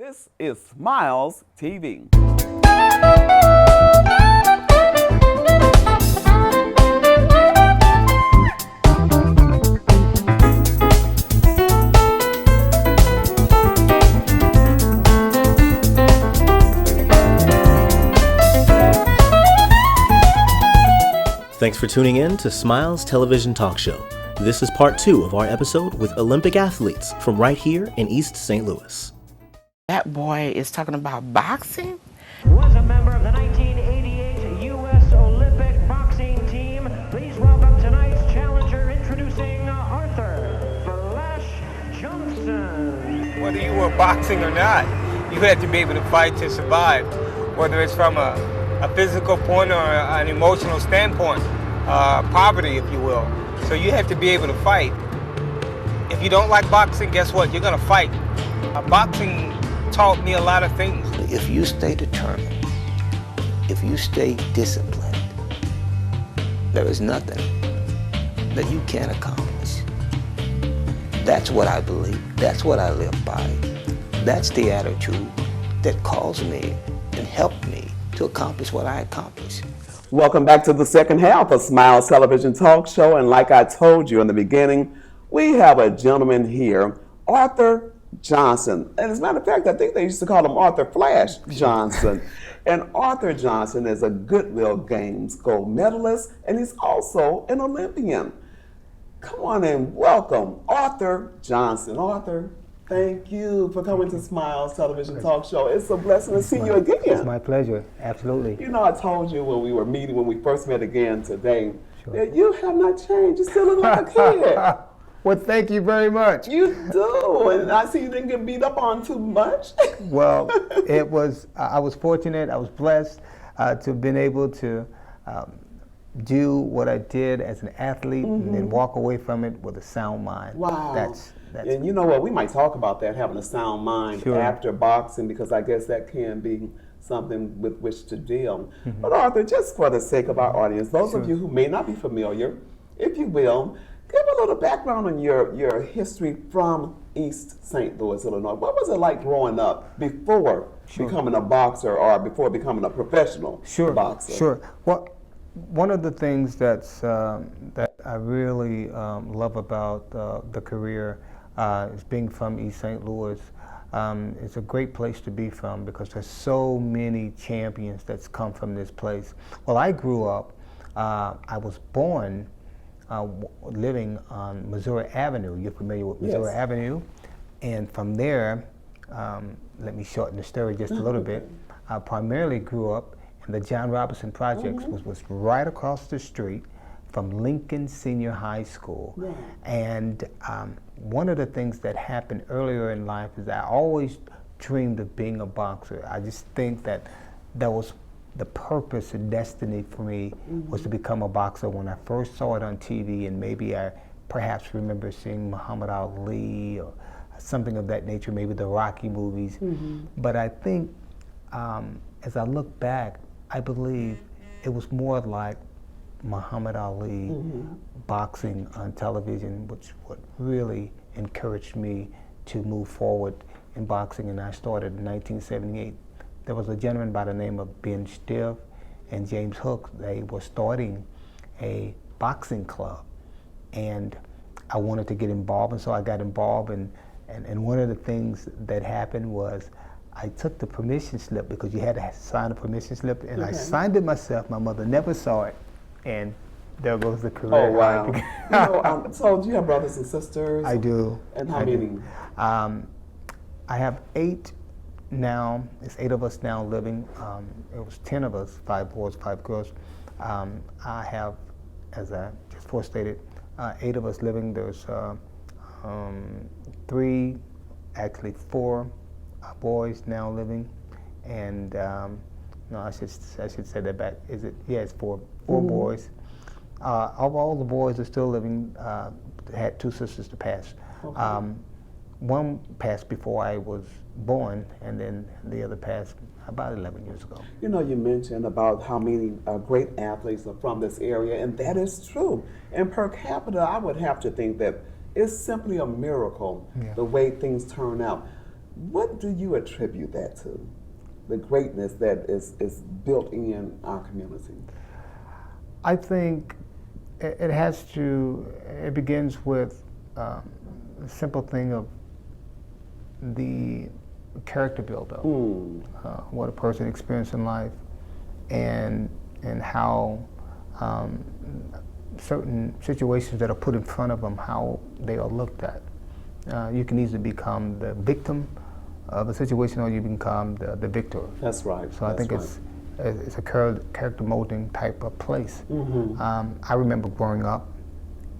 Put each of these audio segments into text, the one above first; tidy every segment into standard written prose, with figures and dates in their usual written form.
This is Smiles TV. Thanks for tuning in to Smiles Television Talk Show. This is part 2 of our episode with Olympic athletes from right here in East St. Louis. That boy is talking about boxing? Was a member of the 1988 U.S. Olympic boxing team. Please welcome tonight's challenger, introducing Arthur Flash Johnson. Whether you were boxing or not, you had to be able to fight to survive, whether it's from a physical point or an emotional standpoint, poverty, if you will. So you have to be able to fight. If you don't like boxing, guess what? You're gonna fight. Boxing taught me a lot of things. If you stay determined, if you stay disciplined, there is nothing that you can't accomplish. That's what I believe. That's what I live by. That's the attitude that caused me and helped me to accomplish what I accomplished. Welcome back to the second half of Smiles Television Talk Show. And like I told you in the beginning, we have a gentleman here, Arthur Johnson. And as a matter of fact, I think they used to call him Arthur Flash Johnson. And Arthur Johnson is a Goodwill Games gold medalist, and he's also an Olympian. Come on and welcome Arthur Johnson. Arthur, thank you for coming to Smiles Television Talk Show. It's a blessing to see you again. It's my pleasure, absolutely. You know, I told you when we were meeting, when we first met again today, that you have not changed. You still look like a kid. Well, thank you very much. You do, and I see you didn't get beat up on too much. Well, I was fortunate, I was blessed to have been able to do what I did as an athlete and then walk away from it with a sound mind. Wow. That's and you know what, we might talk about that, having a sound mind after boxing, because I guess that can be something with which to deal. But Arthur, just for the sake of our audience, those of you who may not be familiar, if you will, give a little background on your history from East St. Louis, Illinois. What was it like growing up before becoming a boxer or before becoming a professional boxer? Sure. Well, one of the things that I really love about the career is being from East St. Louis. It's a great place to be from because there's so many champions that's come from this place. Well, I grew up, I was born living on Missouri Avenue. You're familiar with Missouri Avenue? And from there, let me shorten the story just a little bit. I primarily grew up in the John Robinson Projects, which was right across the street from Lincoln Senior High School. And one of the things that happened earlier in life is I always dreamed of being a boxer. I just think that was the purpose and destiny for me was to become a boxer. When I first saw it on TV, and maybe I perhaps remember seeing Muhammad Ali or something of that nature, maybe the Rocky movies. But I think as I look back, I believe it was more like Muhammad Ali boxing on television, which what really encouraged me to move forward in boxing, and I started in 1978. There was a gentleman by the name of Ben Stiff and James Hook. They were starting a boxing club, and I wanted to get involved, and so I got involved. And one of the things that happened was I took the permission slip, because you had to sign a permission slip, and I signed it myself. My mother never saw it, and there goes the career. Oh, wow. So do you have brothers and sisters? I do. And how many? I have 8 now. It's 8 of us now living. It was 10 of us, 5 boys, 5 girls. I have, as I just forestated, 8 of us living. There's 4 boys now living, and no, I should say that back. It's 4 boys. Of all the boys are still living, had 2 sisters to pass. One passed before I was born, and then the other passed about 11 years ago. You know, you mentioned about how many great athletes are from this area, and that is true. And per capita, I would have to think that it's simply a miracle the way things turn out. What do you attribute that to? The greatness that is built in our community? I think it begins with the simple thing of the character builder, what a person experiences in life, and how certain situations that are put in front of them, how they are looked at. You can easily become the victim of a situation, or you become the victor. That's right. So I think it's a character molding type of place. I remember growing up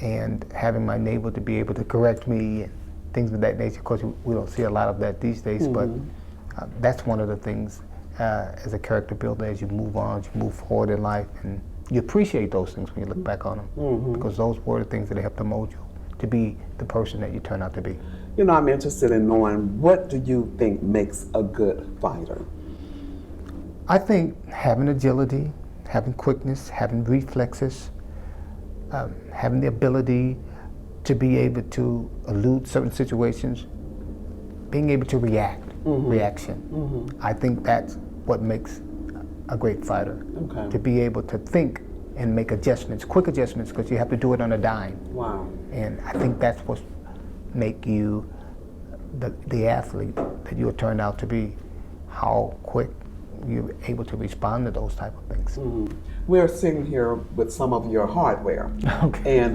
and having my neighbor to be able to correct me and things of that nature. Of course, we don't see a lot of that these days, but that's one of the things as a character builder, as you move on, as you move forward in life, and you appreciate those things when you look back on them, because those were the things that helped to mold you to be the person that you turn out to be. You know, I'm interested in knowing, what do you think makes a good fighter? I think having agility, having quickness, having reflexes, having the ability to be able to elude certain situations, being able to reaction. I think that's what makes a great fighter. Okay. To be able to think and make adjustments, quick adjustments, because you have to do it on a dime. Wow. And I think that's what make you the athlete that you turned out to be, how quick you're able to respond to those type of things. We're sitting here with some of your hardware, and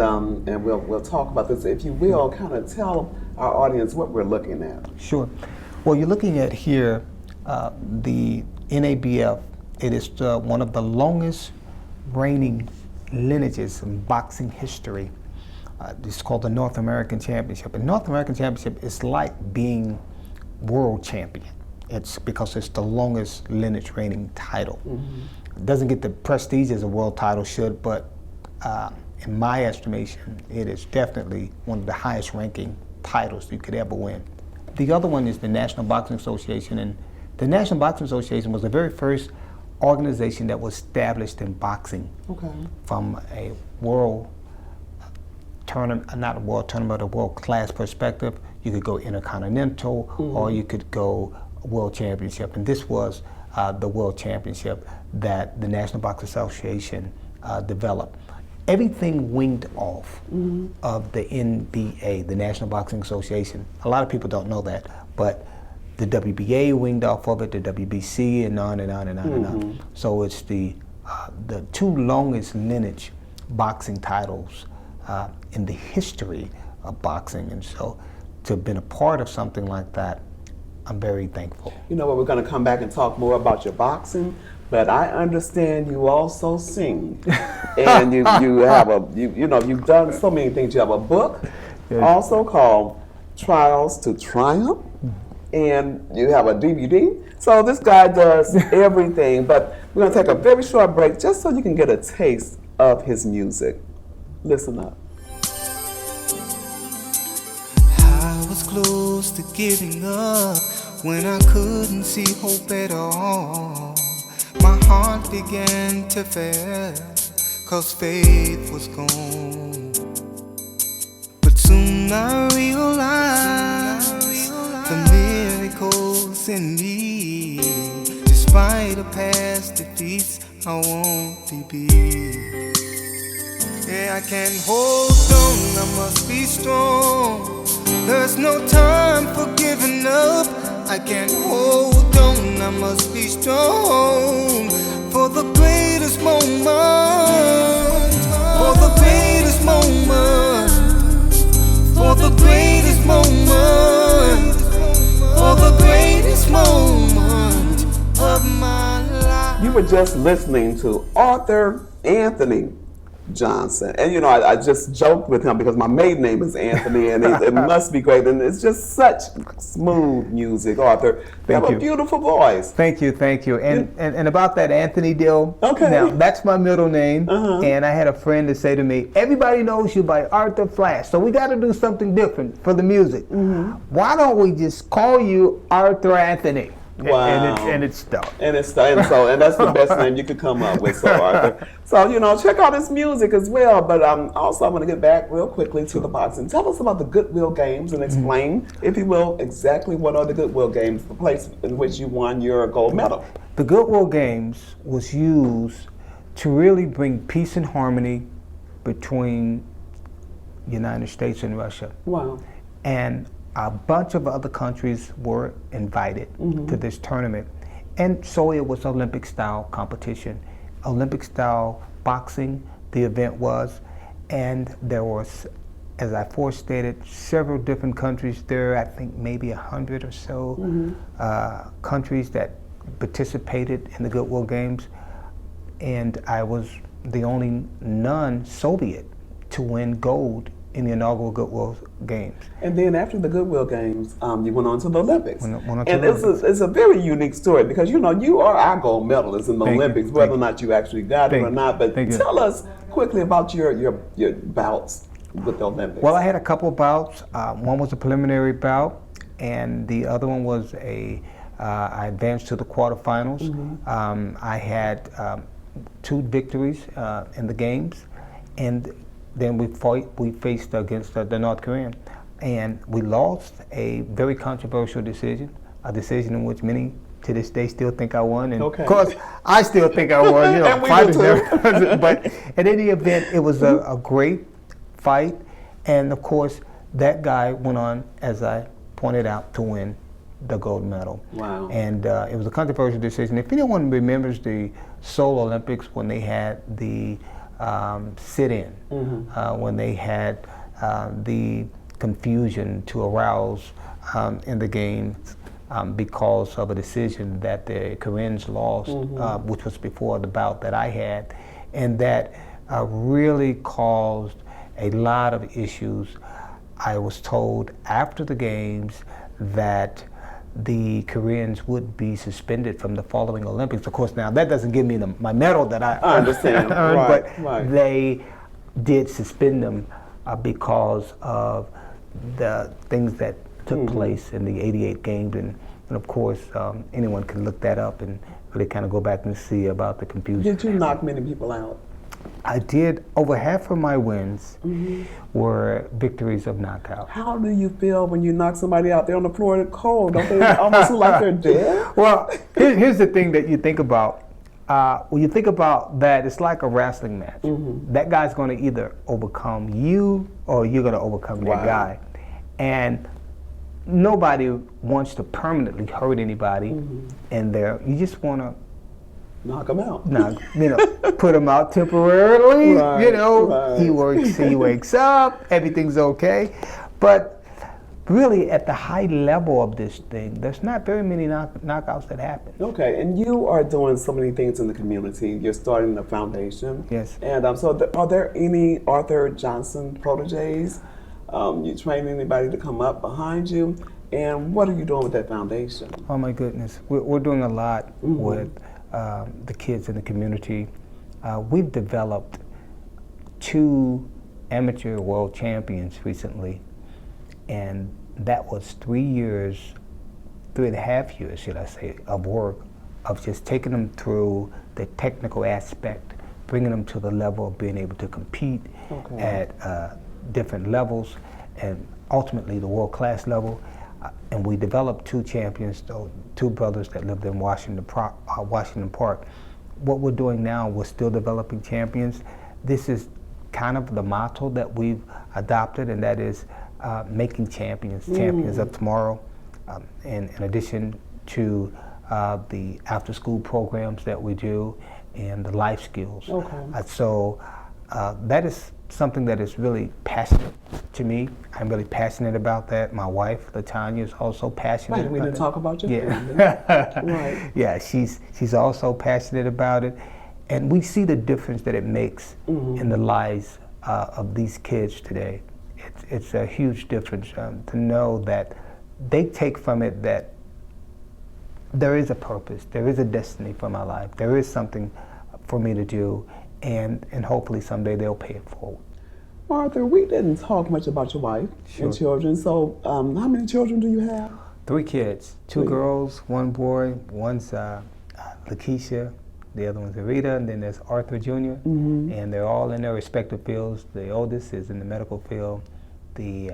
we'll talk about this. If you will, kind of tell our audience what we're looking at. Sure. Well, you're looking at here the NABF. It is one of the longest reigning lineages in boxing history. It's called the North American Championship. And North American Championship is like being world champion. It's because it's the longest lineage reigning title. It doesn't get the prestige as a world title should, but in my estimation, it is definitely one of the highest ranking titles you could ever win. The other one is the National Boxing Association, and the National Boxing Association was the very first organization that was established in boxing from a world tournament, not a world tournament, but a world class perspective. You could go intercontinental, or you could go world championship, and this was the world championship that the National Boxing Association developed. Everything winged off of the NBA, the National Boxing Association. A lot of people don't know that, but the WBA winged off of it, the WBC, and on and on and on and on. So it's the two longest lineage boxing titles in the history of boxing, and so to have been a part of something like that, I'm very thankful. You know what, we're going to come back and talk more about your boxing, but I understand you also sing, and you have you've done so many things. You have a book, also called Trials to Triumph, and you have a DVD. So this guy does everything. But we're going to take a very short break just so you can get a taste of his music. Listen up. I was close to giving up when I couldn't see hope at all. My heart began to fail, 'cause faith was gone. But soon I realized the miracles in me. Despite the past defeats, I won't be. Yeah, I can't hold on, I must be strong. There's no time for giving up. I can't hold on, I must be strong. For the greatest moment, for the greatest moment, for the greatest moment, for the greatest moment of my life. You were just listening to Arthur Anthony Johnson, and you know, I just joked with him because my maiden name is Anthony, and it must be great, and it's just such smooth music. Arthur, you have a beautiful voice. Thank you. And about that Anthony deal, now that's my middle name, and I had a friend that say to me, everybody knows you by Arthur Flash, so we got to do something different for the music. Why don't we just call you Arthur Anthony? Wow. And it's stuck. And that's the best name you could come up with, so Arthur. So, check out his music as well. But also, I'm going to get back real quickly to the boxing. Tell us about the Goodwill Games and explain, if you will, exactly what are the Goodwill Games, the place in which you won your gold medal. The Goodwill Games was used to really bring peace and harmony between the United States and Russia. Wow. And a bunch of other countries were invited to this tournament. And so it was Olympic-style competition. Olympic-style boxing, the event was, and there was, as I forestated, several different countries there. I think maybe 100 or so countries that participated in the Goodwill Games. And I was the only non-Soviet to win gold in the inaugural Goodwill Games. And then after the Goodwill Games, you went on to the Olympics. Went on to and the Olympics. It's a very unique story because, you are our gold medalist in the Olympics, whether or not you actually got it or not. But tell us quickly about your bouts with the Olympics. Well, I had a couple bouts. One was a preliminary bout, and the other one was I advanced to the quarterfinals. I had 2 victories in the games, and then we faced against the North Korean, and we lost a very controversial decision, a decision in which many to this day still think I won, and of course I still think I won. And we do too. But in any event, it was a great fight, and of course that guy went on, as I pointed out, to win the gold medal. Wow. And it was a controversial decision. If anyone remembers the Seoul Olympics, when they had the sit-in, when they had the confusion to arouse in the games because of a decision that the Koreans lost, which was before the bout that I had, and that really caused a lot of issues. I was told after the games that the Koreans would be suspended from the following Olympics. Of course, now that doesn't give me my medal that I understand, earned, right. They did suspend them because of the things that took place in the '88 games, and of course, anyone can look that up and really kind of go back and see about the confusion. Did you knock many people out? I did. Over half of my wins were victories of knockout. How do you feel when you knock somebody out there on the floor in the cold? Don't they almost look like they're dead? Well, here's the thing that you think about. When you think about that, it's like a wrestling match. That guy's going to either overcome you or you're going to overcome that guy. And nobody wants to permanently hurt anybody in there. You just want to knock them out. Put him out temporarily. Right. He wakes up, everything's okay. But really, at the high level of this thing, there's not very many knockouts that happen. Okay, and you are doing so many things in the community. You're starting a foundation. Yes. And so are there any Arthur Johnson proteges? You train anybody to come up behind you? And what are you doing with that foundation? Oh my goodness, we're doing a lot with the kids in the community. We've developed 2 amateur world champions recently, and that was 3.5 years, should I say, of work, of just taking them through the technical aspect, bringing them to the level of being able to compete at different levels, and ultimately the world-class level. And we developed 2 champions, 2 brothers that lived in Washington Park. What we're doing now, we're still developing champions. This is kind of the motto that we've adopted, and that is making champions of tomorrow. In addition to the after-school programs that we do and the life skills. So that is something that is really passionate to me. I'm really passionate about that. My wife, LaTanya, is also passionate about it. We didn't talk about your family. Right. Yeah, she's also passionate about it. And we see the difference that it makes in the lives of these kids today. It's a huge difference to know that they take from it that there is a purpose, there is a destiny for my life, there is something for me to do, and hopefully someday they'll pay it forward. Arthur, we didn't talk much about your wife and children, so how many children do you have? 3 kids, 2 girls, 1 boy. One's Lakeisha, the other one's Rita, and then there's Arthur Jr. And they're all in their respective fields. The oldest is in the medical field. The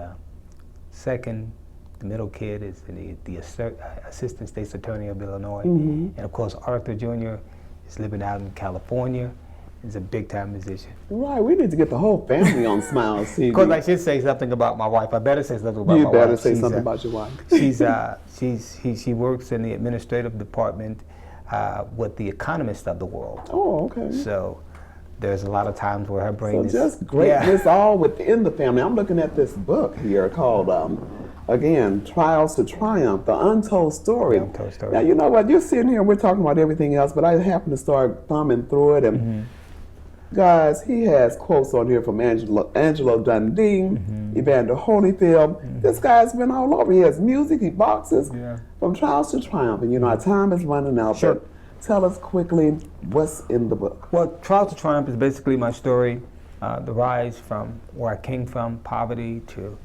second, the middle kid, is in the Assistant State's Attorney of Illinois. And of course, Arthur Jr. is living out in California. He's a big-time musician. Right, we need to get the whole family on Smiles TV. Of course, I should say something about my wife. I better say something about my wife. You better say something about your wife. She works in the administrative department with the economists of the world. Oh, okay. So there's a lot of times where her brain So is just greatness all within the family. I'm looking at this book here called, again, Trials to Triumph, The Untold Story. The Untold Story. Now, you know what? You're sitting here and we're talking about everything else, but I happen to start thumbing through it. And guys, he has quotes on here from Angelo Dundee, Evander Holyfield. This guy's been all over. He has music, he boxes, from Trials to Triumph. And you know, our time is running out. Sure. But tell us quickly what's in the book. Well, Trials to Triumph is basically my story, the rise from where I came from, poverty, to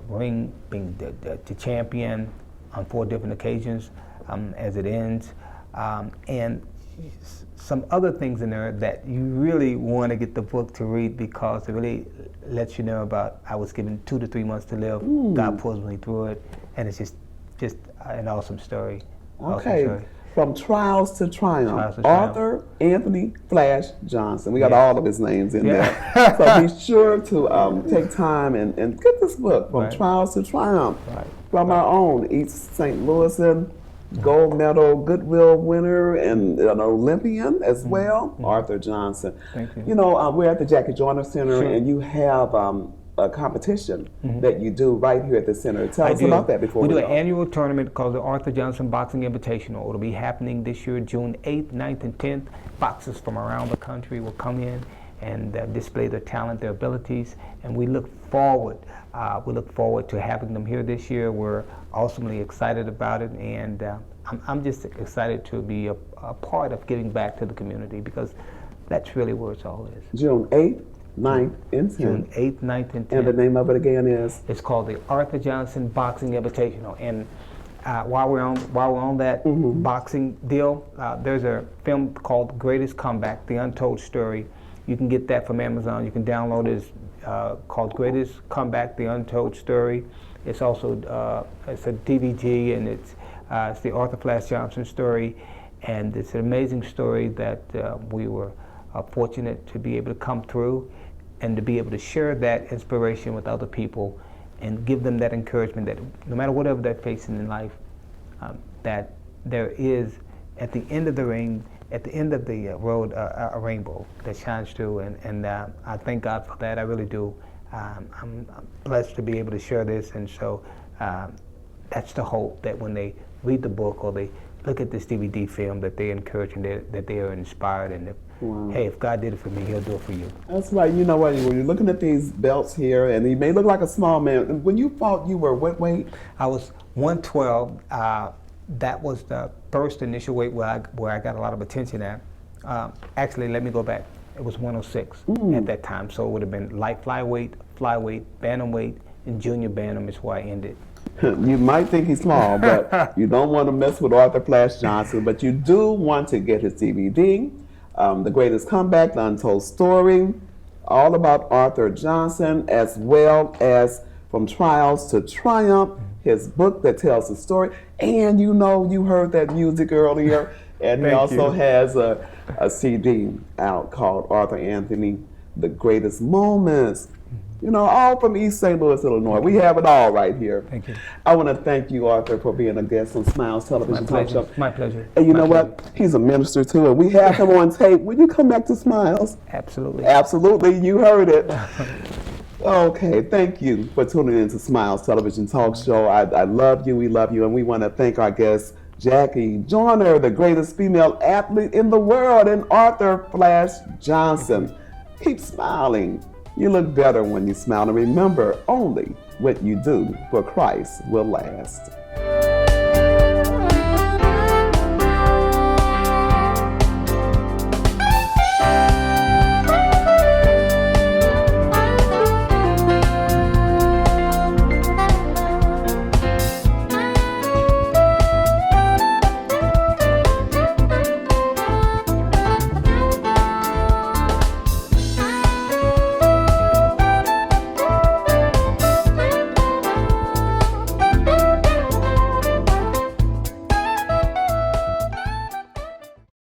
ring, being the champion on 4 different occasions as it ends. And some other things in there that you really want to get the book to read, because it really lets you know about, I was given 2 to 3 months to live. God pulls me through it, and it's just an awesome story. Okay, from Trials to Triumph, Trials to Triumph. Arthur Anthony Flash Johnson. We got all of his names in there. So be sure to take time and get this book, From Trials to Triumph, from our own East St. Louisan gold medal Goodwill winner and an Olympian as well, Arthur Johnson. Thank you. You know, we're at the Jackie Joyner Center, and you have a competition that you do right here at the center. Tell us about that before we do go. an annual tournament called the Arthur Johnson Boxing Invitational. It'll be happening this year, June 8th, 9th, and 10th. Boxers from around the country will come in and display their talent, their abilities, and we look forward to having them here this year. We're awesomely excited about it, and I'm just excited to be a part of giving back to the community, because that's really where it's all is. June 8th, 9th, and 10th. June 8th, 9th, and 10th. And the name of it again is? It's called the Arthur Johnson Boxing Invitational. And while we're on that boxing deal, there's a film called Greatest Comeback, The Untold Story. You can get that from Amazon. You can download it. It's called Greatest Comeback, The Untold Story. It's also it's a DVD, and it's the Arthur Flash Johnson story. And it's an amazing story that we were fortunate to be able to come through and to be able to share that inspiration with other people and give them that encouragement that no matter whatever they're facing in life, that there is, at the end of the ring, at the end of the road, a rainbow that shines through. And I thank God for that. I really do. I'm blessed to be able to share this. And so that's the hope, that when they read the book or they look at this DVD film, that they're encouraged and that they are inspired, and that, hey, if God did it for me, He'll do it for you. That's right. You know what? When you're looking at these belts here, and he may look like a small man. When you fought, you were what weight? I was 112. That was the first initial weight where I got a lot of attention at. Actually, let me go back. It was 106 at that time. So it would have been light flyweight, bantamweight, and junior bantam is where I ended. You might think he's small, but you don't want to mess with Arthur Flash Johnson. But you do want to get his DVD, The Greatest Comeback, The Untold Story, all about Arthur Johnson, as well as From Trials to Triumph, his book that tells the story. And you know, you heard that music earlier, and he also has a CD out called Arthur Anthony, The Greatest Moments. You know, all from East St. Louis, Illinois. We have it all right here. Thank you. I want to thank you, Arthur, for being a guest on Smiles Television Talk Show. My pleasure. And you know what? He's a minister too, and we have him on tape. Will you come back to Smiles? Absolutely. Absolutely. You heard it. Okay, thank you for tuning in to Smiles Television Talk Show. I love you, we love you, and we want to thank our guest, Jackie Joyner, the greatest female athlete in the world, and Arthur Flash Johnson. Keep smiling. You look better when you smile, and remember, only what you do for Christ will last.